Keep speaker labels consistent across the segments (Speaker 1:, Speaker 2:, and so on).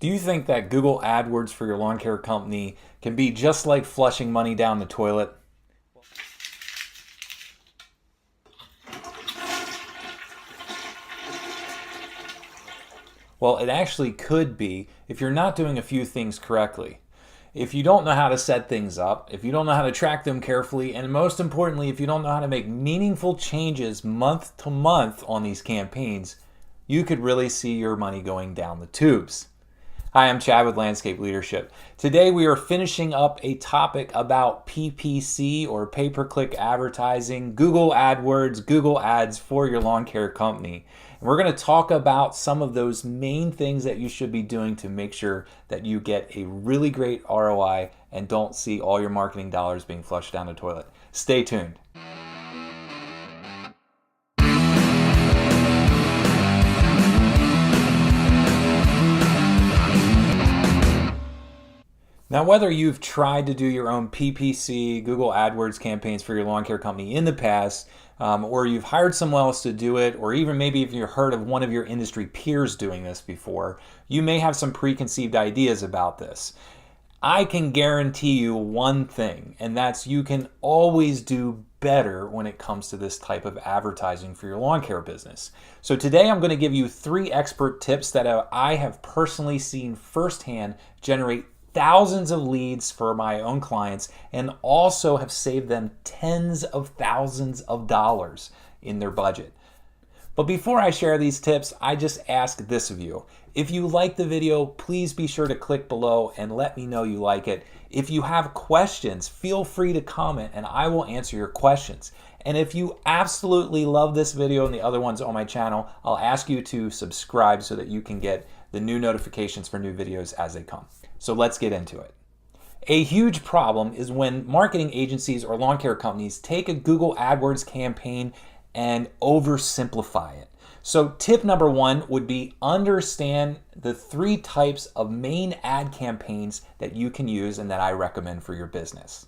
Speaker 1: Do you think that Google AdWords for your lawn care company can be just like flushing money down the toilet? Well, it actually could be if you're not doing a few things correctly. If you don't know how to set things up, if you don't know how to track them carefully, and most importantly, if you don't know how to make meaningful changes month to month on these campaigns, you could really see your money going down the tubes. Hi, I'm Chad with Landscape Leadership. Today we are finishing up a topic about PPC or pay-per-click advertising, Google AdWords, Google Ads for your lawn care company. And we're going to talk about some of those main things that you should be doing to make sure that you get a really great ROI and don't see all your marketing dollars being flushed down the toilet. Stay tuned. Now, whether you've tried to do your own PPC, Google AdWords campaigns for your lawn care company in the past, or you've hired someone else to do it, or even maybe if you've heard of one of your industry peers doing this before, you may have some preconceived ideas about this. I can guarantee you one thing, and that's you can always do better when it comes to this type of advertising for your lawn care business. So today I'm going to give you 3 expert tips that I have personally seen firsthand generate thousands of leads for my own clients and also have saved them tens of thousands of dollars in their budget. But before I share these tips, I just ask this of you. If you like the video, please be sure to click below and let me know you like it. If you have questions, feel free to comment and I will answer your questions. And if you absolutely love this video and the other ones on my channel, I'll ask you to subscribe so that you can get the new notifications for new videos as they come. So let's get into it. A huge problem is when marketing agencies or lawn care companies take a Google AdWords campaign and oversimplify it. So tip number 1 would be understand the 3 types of main ad campaigns that you can use and that I recommend for your business.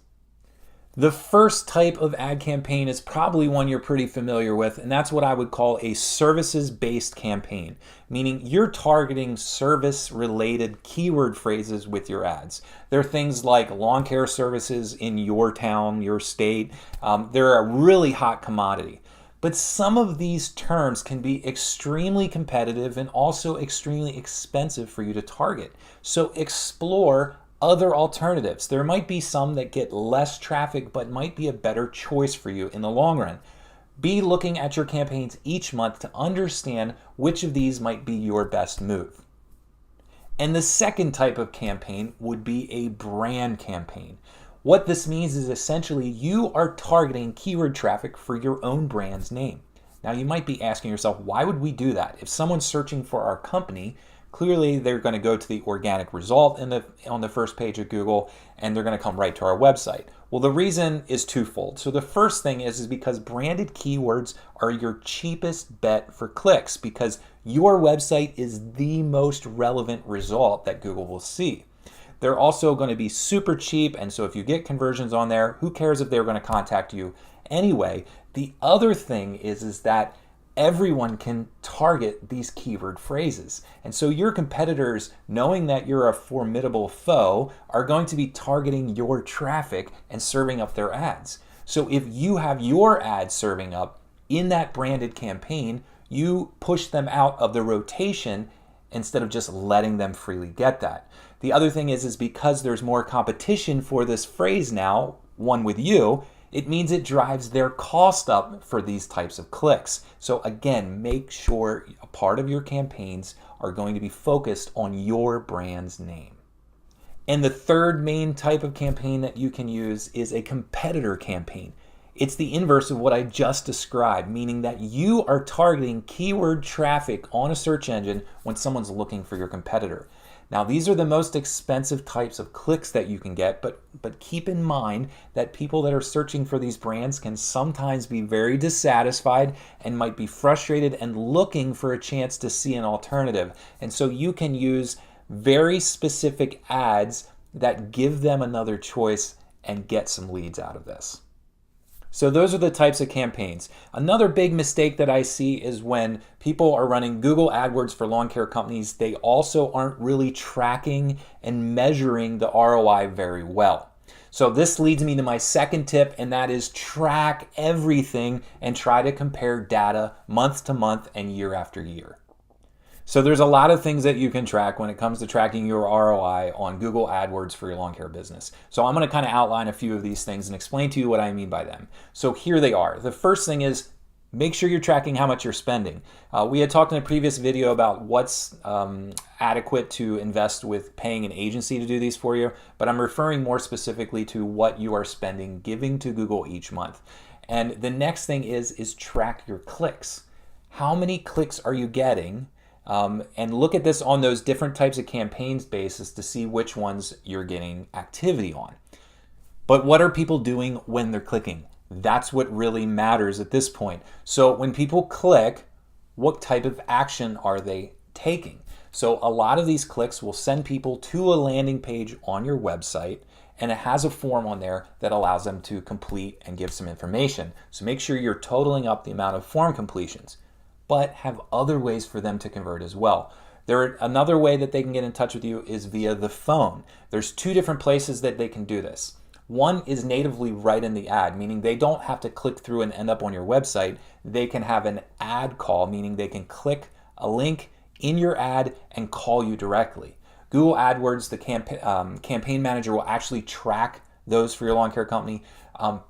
Speaker 1: The first type of ad campaign is probably one you're pretty familiar with, and that's what I would call a services-based campaign, meaning you're targeting service-related keyword phrases with your ads. There are things like lawn care services in your town, your state. They're a really hot commodity. But some of these terms can be extremely competitive and also extremely expensive for you to target. So explore other alternatives. There might be some that get less traffic but might be a better choice for you in the long run. Be looking at your campaigns each month to understand which of these might be your best move. And the second type of campaign would be a brand campaign. What this means is essentially you are targeting keyword traffic for your own brand's name. Now you might be asking yourself, why would we do that? If someone's searching for our company, clearly they're going to go to the organic result on the first page of Google and they're going to come right to our website. Well, the reason is twofold. So the first thing is because branded keywords are your cheapest bet for clicks because your website is the most relevant result that Google will see. They're also going to be super cheap, and so if you get conversions on there, who cares if they're going to contact you anyway? The other thing is that everyone can target these keyword phrases. And so your competitors, knowing that you're a formidable foe, are going to be targeting your traffic and serving up their ads. So if you have your ads serving up in that branded campaign, you push them out of the rotation instead of just letting them freely get that. The other thing is because there's more competition for this phrase now, one with you, it means it drives their cost up for these types of clicks. So again, make sure a part of your campaigns are going to be focused on your brand's name. And the third main type of campaign that you can use is a competitor campaign. It's the inverse of what I just described, meaning that you are targeting keyword traffic on a search engine when someone's looking for your competitor. Now, these are the most expensive types of clicks that you can get, but keep in mind that people that are searching for these brands can sometimes be very dissatisfied and might be frustrated and looking for a chance to see an alternative. And so you can use very specific ads that give them another choice and get some leads out of this. So those are the types of campaigns. Another big mistake that I see is when people are running Google AdWords for lawn care companies, they also aren't really tracking and measuring the ROI very well. So this leads me to my second tip, and that is track everything and try to compare data month to month and year after year. So there's a lot of things that you can track when it comes to tracking your ROI on Google AdWords for your lawn care business. So I'm going to kind of outline a few of these things and explain to you what I mean by them. So here they are. The first thing is make sure you're tracking how much you're spending. We had talked in a previous video about what's adequate to invest with paying an agency to do these for you, but I'm referring more specifically to what you are spending giving to Google each month. And the next thing is track your clicks. How many clicks are you getting? And look at this on those different types of campaigns basis to see which ones you're getting activity on. But what are people doing when they're clicking? That's what really matters at this point. So when people click, what type of action are they taking? So a lot of these clicks will send people to a landing page on your website, and it has a form on there that allows them to complete and give some information. So make sure you're totaling up the amount of form completions, but have other ways for them to convert as well. Another way that they can get in touch with you is via the phone. There's two different places that they can do this. One is natively right in the ad, meaning they don't have to click through and end up on your website. They can have an ad call, meaning they can click a link in your ad and call you directly. Google AdWords, the campaign manager, will actually track those for your lawn care company,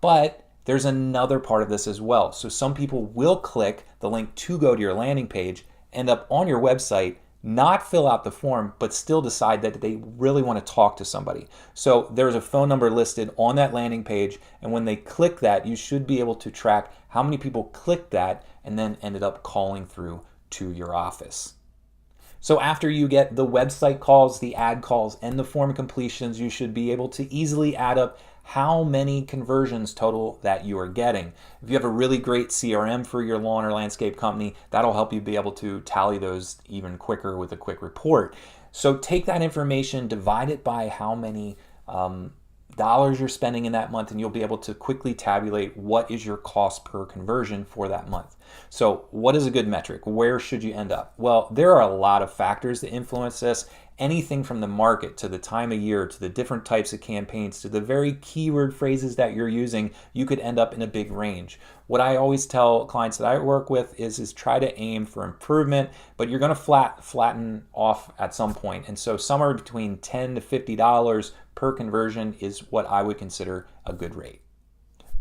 Speaker 1: but there's another part of this as well. So some people will click the link to go to your landing page, end up on your website, not fill out the form, but still decide that they really want to talk to somebody. So there's a phone number listed on that landing page, and when they click that, you should be able to track how many people clicked that and then ended up calling through to your office. So after you get the website calls, the ad calls, and the form completions, you should be able to easily add up how many conversions total that you are getting. If you have a really great CRM for your lawn or landscape company, that'll help you be able to tally those even quicker with a quick report. So take that information, divide it by how many dollars you're spending in that month, and you'll be able to quickly tabulate what is your cost per conversion for that month. So what is a good metric? Where should you end up? Well, there are a lot of factors that influence this. Anything from the market to the time of year to the different types of campaigns to the very keyword phrases that you're using, you could end up in a big range. What I always tell clients that I work with is try to aim for improvement, but you're going to flatten off at some point. And so somewhere between $10 to $50 per conversion is what I would consider a good rate.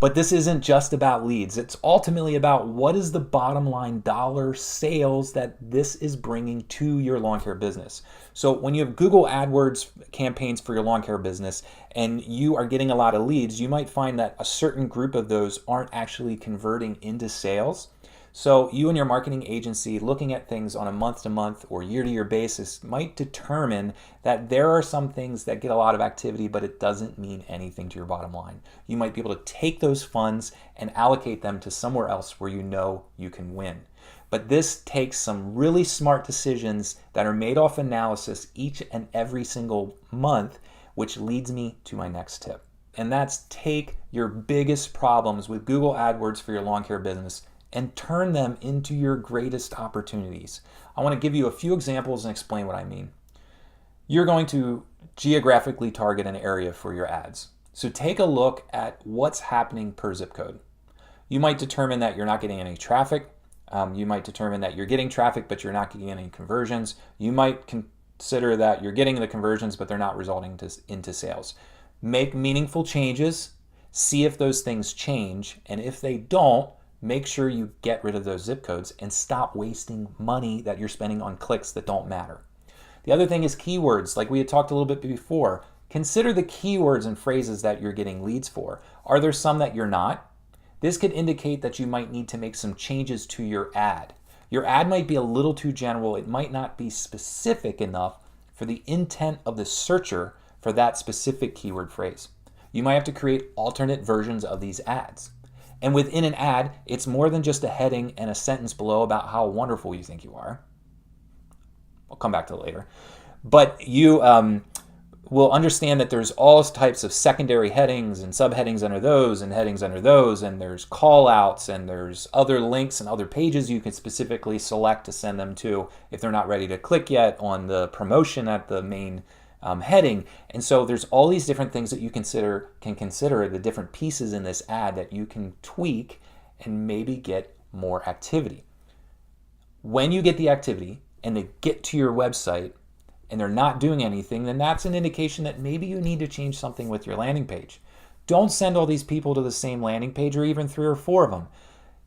Speaker 1: But this isn't just about leads. It's ultimately about what is the bottom line dollar sales that this is bringing to your lawn care business. So when you have Google AdWords campaigns for your lawn care business and you are getting a lot of leads, you might find that a certain group of those aren't actually converting into sales. So you and your marketing agency looking at things on a month-to-month or year-to-year basis might determine that there are some things that get a lot of activity, but it doesn't mean anything to your bottom line. You might be able to take those funds and allocate them to somewhere else where you know you can win. But this takes some really smart decisions that are made off analysis each and every single month, which leads me to my next tip. And that's take your biggest problems with Google AdWords for your lawn care business and turn them into your greatest opportunities. I want to give you a few examples and explain what I mean. You're going to geographically target an area for your ads. So take a look at what's happening per zip code. You might determine that you're not getting any traffic. You might determine that you're getting traffic, but you're not getting any conversions. You might consider that you're getting the conversions, but they're not resulting into sales. Make meaningful changes, see if those things change, and if they don't, make sure you get rid of those zip codes and stop wasting money that you're spending on clicks that don't matter. The other thing is keywords. Like we had talked a little bit before, consider the keywords and phrases that you're getting leads for. Are there some that you're not? This could indicate that you might need to make some changes to your ad. Your ad might be a little too general. It might not be specific enough for the intent of the searcher for that specific keyword phrase. You might have to create alternate versions of these ads. And within an ad, it's more than just a heading and a sentence below about how wonderful you think you are. I'll come back to it later. But will understand that there's all types of secondary headings and subheadings under those and headings under those, and there's call outs and there's other links and other pages you can specifically select to send them to if they're not ready to click yet on the promotion at the main heading. And so there's all these different things that you can consider the different pieces in this ad that you can tweak and maybe get more activity. When you get the activity and they get to your website and they're not doing anything, then that's an indication that maybe you need to change something with your landing page. Don't send all these people to the same landing page, or even 3 or 4 of them.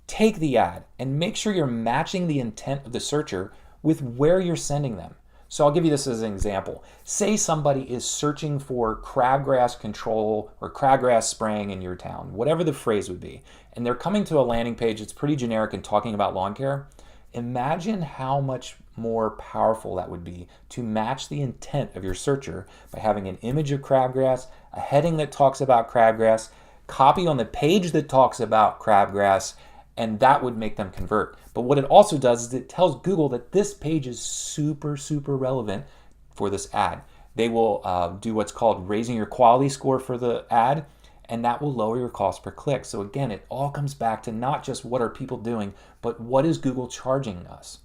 Speaker 1: Take the ad and make sure you're matching the intent of the searcher with where you're sending them. So I'll give you this as an example. Say somebody is searching for crabgrass control or crabgrass spraying in your town, whatever the phrase would be, and they're coming to a landing page that's pretty generic and talking about lawn care. Imagine how much more powerful that would be to match the intent of your searcher by having an image of crabgrass, a heading that talks about crabgrass, copy on the page that talks about crabgrass, and that would make them convert. But what it also does is it tells Google that this page is super, super relevant for this ad. They will do what's called raising your quality score for the ad, and that will lower your cost per click. So again, it all comes back to not just what are people doing, but what is Google charging us?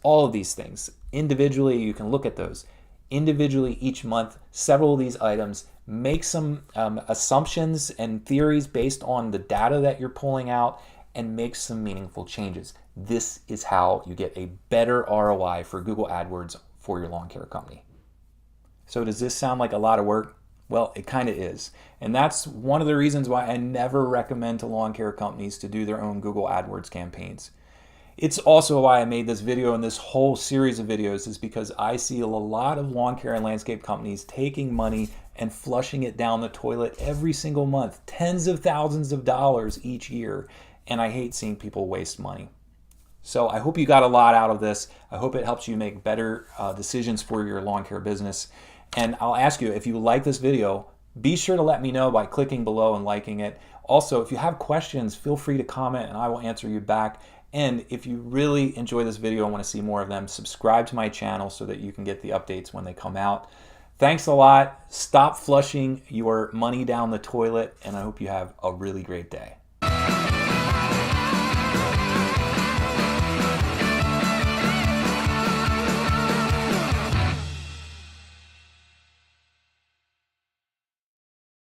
Speaker 1: All of these things, individually, you can look at those. Individually, each month, several of these items, make some assumptions and theories based on the data that you're pulling out, and make some meaningful changes. This is how you get a better ROI for Google AdWords for your lawn care company. So does this sound like a lot of work? Well, it kind of is. And that's one of the reasons why I never recommend to lawn care companies to do their own Google AdWords campaigns. It's also why I made this video and this whole series of videos, is because I see a lot of lawn care and landscape companies taking money and flushing it down the toilet every single month, tens of thousands of dollars each year. And I hate seeing people waste money. So I hope you got a lot out of this. I hope it helps you make better decisions for your lawn care business. And I'll ask you, if you like this video, be sure to let me know by clicking below and liking it. Also, if you have questions, feel free to comment and I will answer you back. And if you really enjoy this video and want to see more of them, subscribe to my channel so that you can get the updates when they come out. Thanks a lot. Stop flushing your money down the toilet, and I hope you have a really great day.